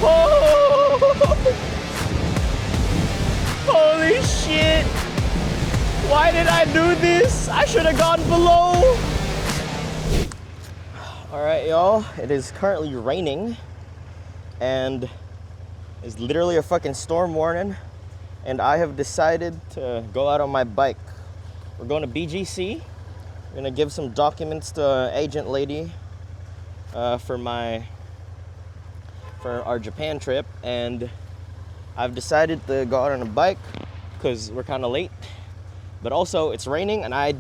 Oh! Holy shit! Why did I do this? I should have gone below. All right, y'all. It is currently raining, and it's literally a fucking storm warning. And I have decided to go out on my bike. We're going to BGC. We're gonna give some documents to agent lady for our Japan trip, and I've decided to go out on a bike because we're kind of late. But also, it's raining, and I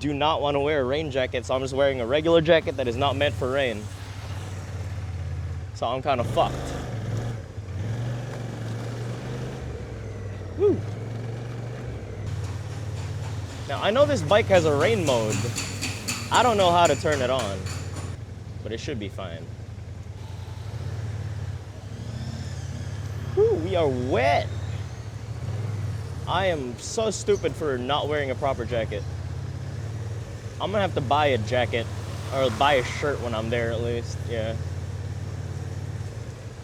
do not want to wear a rain jacket, so I'm just wearing a regular jacket that is not meant for rain. So I'm kind of fucked. Woo. Now, I know this bike has a rain mode. I don't know how to turn it on, but it should be fine. Whew, we are wet. I am so stupid for not wearing a proper jacket. I'm gonna have to buy a jacket, or buy a shirt when I'm there at least, yeah.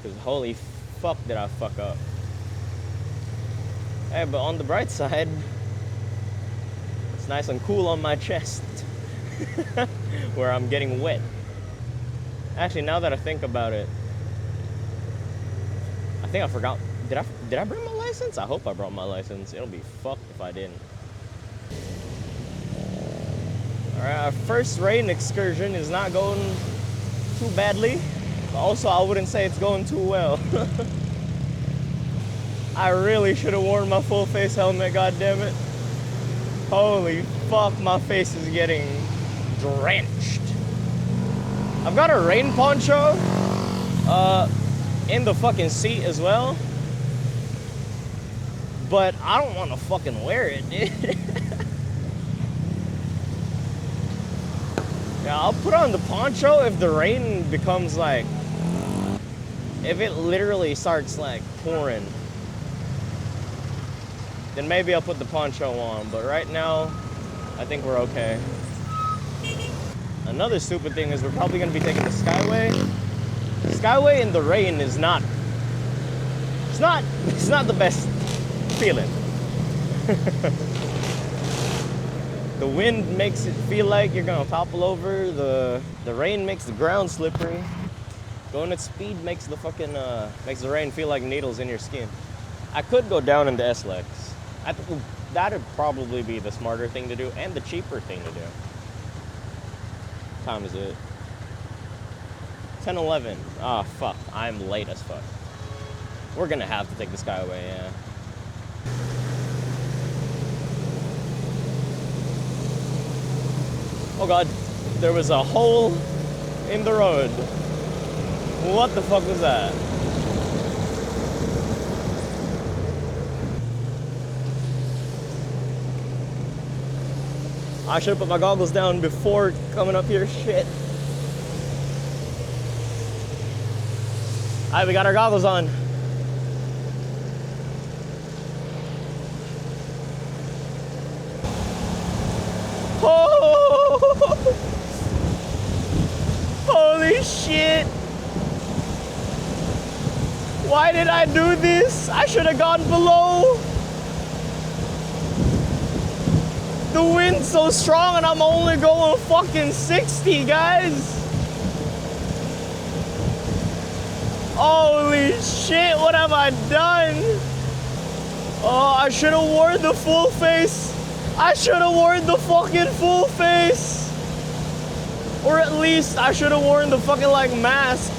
Because holy fuck did I fuck up. Hey, but on the bright side, it's nice and cool on my chest where I'm getting wet. Actually, now that I think about it, I think I forgot. Did I bring my license? I hope I brought my license. It'll be fucked if I didn't. All right, our first rain excursion is not going too badly. But also, I wouldn't say it's going too well. I really should have worn my full face helmet, goddammit. Holy fuck, my face is getting drenched. I've got a rain poncho in the fucking seat as well. But I don't want to fucking wear it, dude. Yeah, I'll put on the poncho if the rain becomes like, if it literally starts like pouring. Then maybe I'll put the poncho on, but right now, I think we're okay. Another stupid thing is we're probably gonna be taking the Skyway. Skyway in the rain is not, it's not the best feeling. The wind makes it feel like you're gonna topple over. The rain makes the ground slippery. Going at speed makes the fucking makes the rain feel like needles in your skin. I could go down into S-Lex. That'd probably be the smarter thing to do and the cheaper thing to do. What time is it? 10:11. Ah, fuck. I'm late as fuck. We're gonna have to take the Skyway, yeah. Oh god, there was a hole in the road. What the fuck was that? I should have put my goggles down before coming up here, shit. All right, we got our goggles on. Oh! Holy shit! Why did I do this? I should have gone below. The wind's so strong and I'm only going fucking 60, guys. Holy shit, what have I done? Oh, I should have worn the full face. I should have worn the fucking full face. Or at least I should have worn the fucking like mask.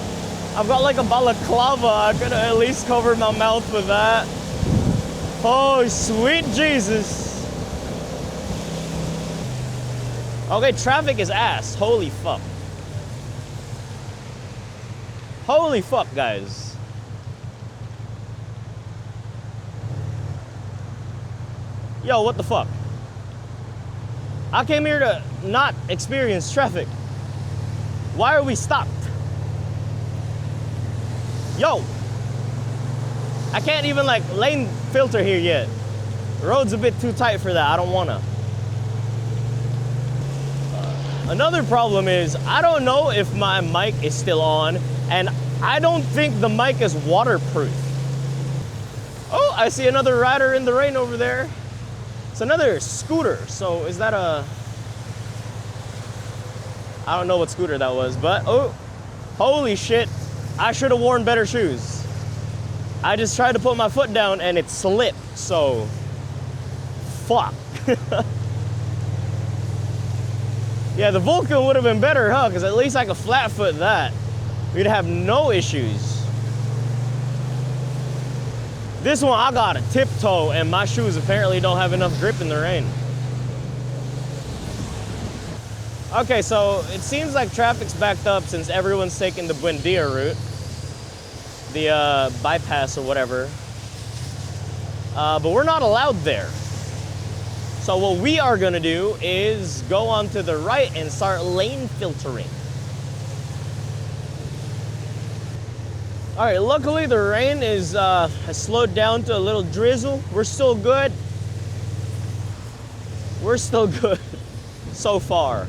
I've got like a balaclava. I could have at least covered my mouth with that. Oh, sweet Jesus. Okay, traffic is ass. Holy fuck. Holy fuck, guys. Yo, what the fuck? I came here to not experience traffic. Why are we stopped? Yo, I can't even like lane filter here yet. The road's a bit too tight for that. I don't wanna. Another problem is I don't know if my mic is still on, and I don't think the mic is waterproof. Oh, I see another rider in the rain over there. It's another scooter. So is that a... I don't know what scooter that was, but oh, holy shit. I should have worn better shoes. I just tried to put my foot down and it slipped, so fuck. Yeah, the Vulcan would have been better, huh? Because at least I could flat foot that. We'd have no issues. This one, I got a tiptoe, and my shoes apparently don't have enough grip in the rain. Okay, so it seems like traffic's backed up since everyone's taking the Buendia route. The bypass or whatever. But we're not allowed there. So what we are gonna do is go on to the right and start lane filtering. All right, luckily the rain is has slowed down to a little drizzle. We're still good. We're still good so far.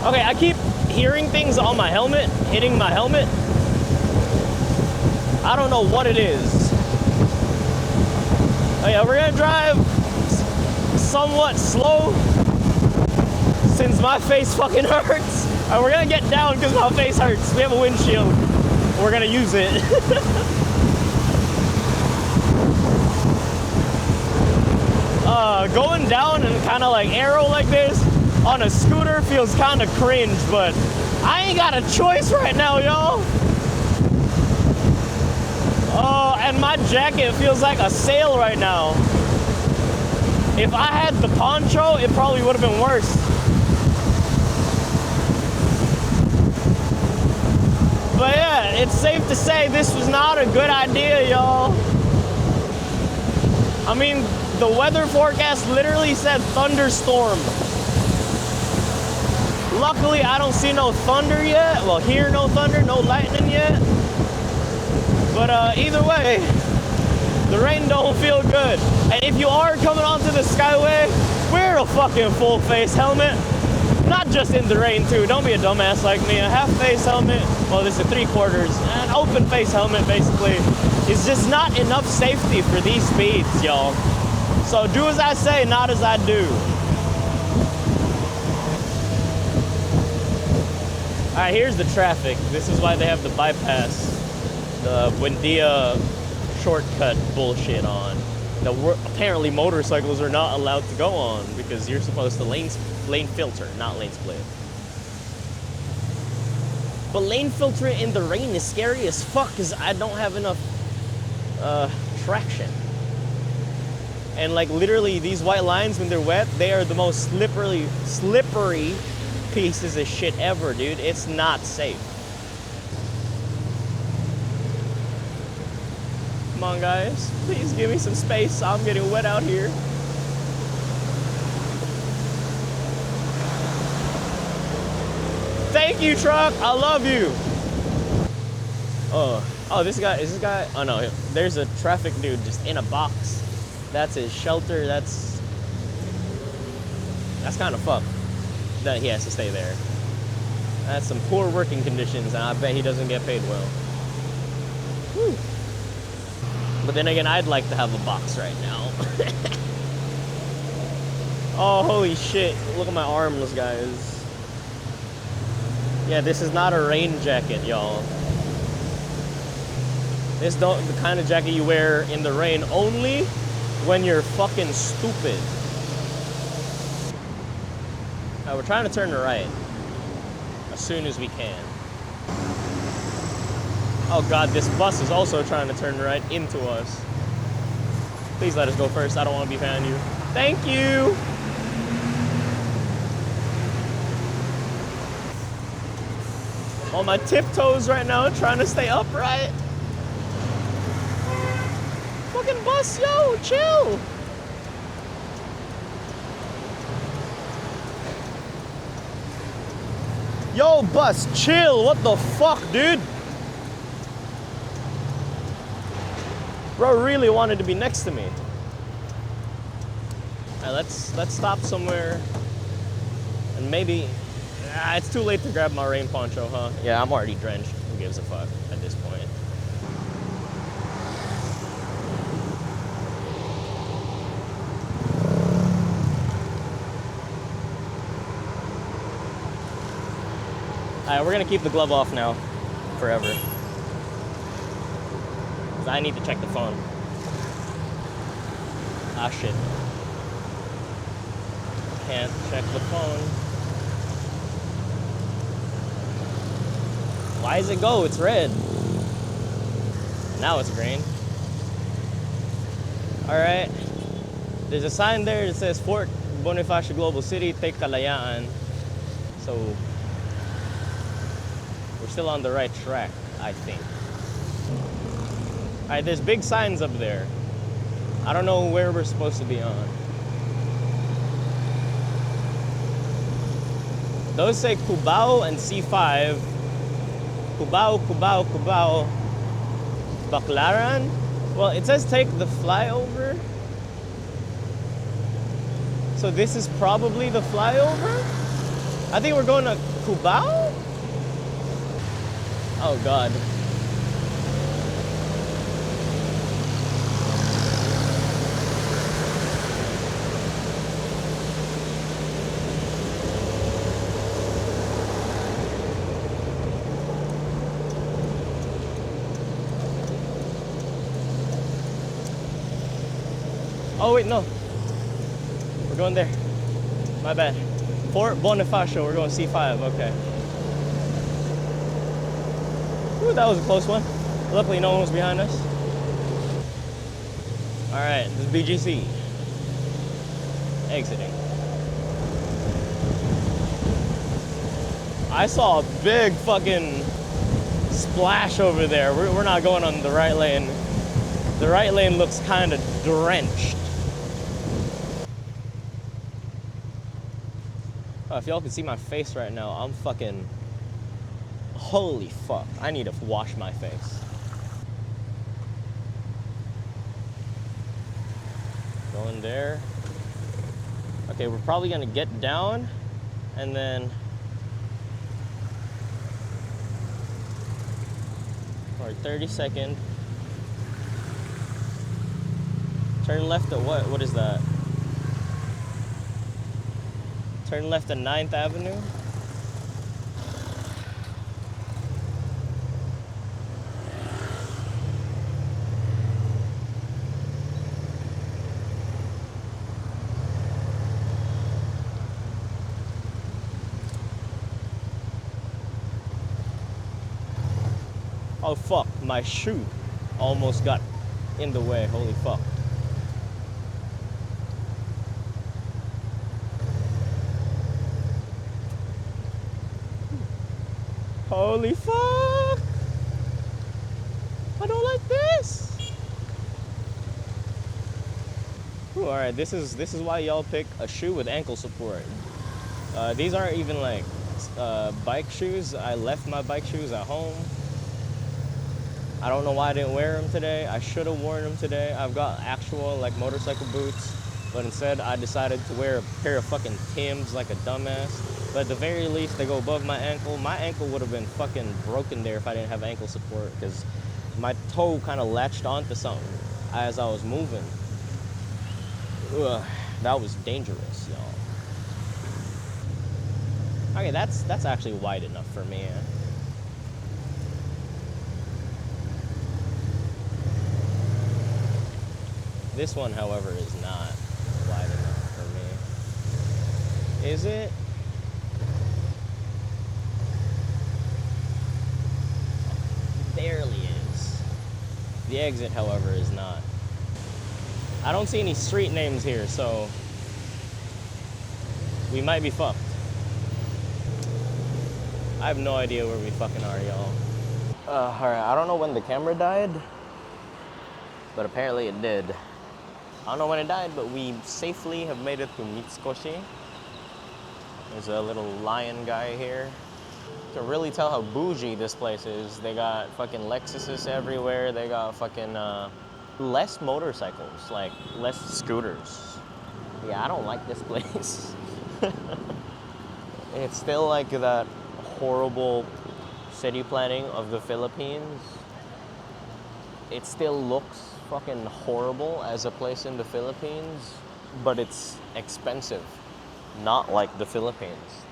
Okay, I keep hearing things on my helmet, hitting my helmet. I don't know what it is. Oh yeah, we're gonna drive somewhat slow since my face fucking hurts. All right, we're gonna get down because my face hurts. We have a windshield. We're gonna use it. Going down and kind of like arrow like this on a scooter feels kind of cringe, but I ain't got a choice right now, y'all. Oh, and my jacket feels like a sail right now. If I had the poncho, it probably would have been worse. But yeah, it's safe to say this was not a good idea, y'all. I mean, the weather forecast literally said thunderstorm. Luckily, I don't see no thunder yet. Well, hear no thunder, no lightning yet. But either way, the rain don't feel good. And if you are coming onto the Skyway, wear a fucking full face helmet. Not just in the rain too. Don't be a dumbass like me. A half face helmet, well, this is 3/4. An open face helmet basically is just not enough safety for these speeds, y'all. So do as I say, not as I do. All right, here's the traffic. This is why they have the bypass, the Buendia shortcut bullshit on. That apparently motorcycles are not allowed to go on because you're supposed to lane filter, not lane split. But lane filtering in the rain is scary as fuck because I don't have enough traction. And like literally these white lines, when they're wet, they are the most slippery pieces of shit ever, dude. It's not safe. Come on, guys. Please give me some space. I'm getting wet out here. Thank you, truck. I love you. Oh, is this guy? Oh no, there's a traffic dude just in a box. That's his shelter. That's kind of fucked that he has to stay there. That's some poor working conditions, and I bet he doesn't get paid well. Whew. But then again, I'd like to have a box right now. Oh, holy shit. Look at my arms, guys. Yeah, this is not a rain jacket, y'all. This don't the kind of jacket you wear in the rain only when you're fucking stupid. We're trying to turn to right as soon as we can. Oh god, this bus is also trying to turn right into us. Please let us go first. I don't want to be behind you. Thank you. On my tiptoes right now, trying to stay upright. Fucking bus, yo, chill. Yo, bus, chill. What the fuck, dude? Bro really wanted to be next to me. All right, let's stop somewhere. And maybe, it's too late to grab my rain poncho, huh? Yeah, I'm already drenched. Who gives a fuck at this point? All right, we're gonna keep the glove off now, forever. 'Cause I need to check the phone. Ah, shit. Can't check the phone. Why does it go? It's red. Now it's green. All right. There's a sign there that says Fort Bonifacio Global City, take Kalayaan. So we're still on the right track, I think. All right, there's big signs up there. I don't know where we're supposed to be on. Those say Cubao and C5. Cubao, Cubao, Cubao. Baclaran? Well, it says take the flyover. So this is probably the flyover? I think we're going to Cubao? Oh God. Oh wait, no. We're going there. My bad. Fort Bonifacio, we're going C5, okay. Ooh, that was a close one. Luckily no one was behind us. All right, this is BGC. Exiting. I saw a big fucking splash over there. We're not going on the right lane. The right lane looks kind of drenched. Oh, if y'all can see my face right now, I'm fucking, holy fuck. I need to wash my face. Going there. Okay, we're probably gonna get down and then, or 30-second. Turn left at what? What is that? Turn left at 9th Avenue. Oh fuck, my shoe almost got in the way, holy fuck. Holy fuck! I don't like this. Ooh, all right, this is why y'all pick a shoe with ankle support. These aren't even like bike shoes. I left my bike shoes at home. I don't know why I didn't wear them today. I should have worn them today. I've got actual like motorcycle boots, but instead I decided to wear a pair of fucking Timbs like a dumbass. But at the very least, they go above my ankle. My ankle would have been fucking broken there if I didn't have ankle support, because my toe kind of latched onto something as I was moving. Ugh, that was dangerous, y'all. Okay, that's actually wide enough for me. This one, however, is not wide enough for me. Is it? Barely is. The exit, however, is not. I don't see any street names here, so we might be fucked. I have no idea where we fucking are, y'all. Alright, I don't know when the camera died, but apparently it did. I don't know when it died, but we safely have made it to Mitsukoshi. There's a little lion guy here. You can really tell how bougie this place is. They got fucking Lexuses everywhere. They got fucking less motorcycles, like less scooters. Yeah, I don't like this place. It's still like that horrible city planning of the Philippines. It still looks fucking horrible as a place in the Philippines, but it's expensive, not like the Philippines.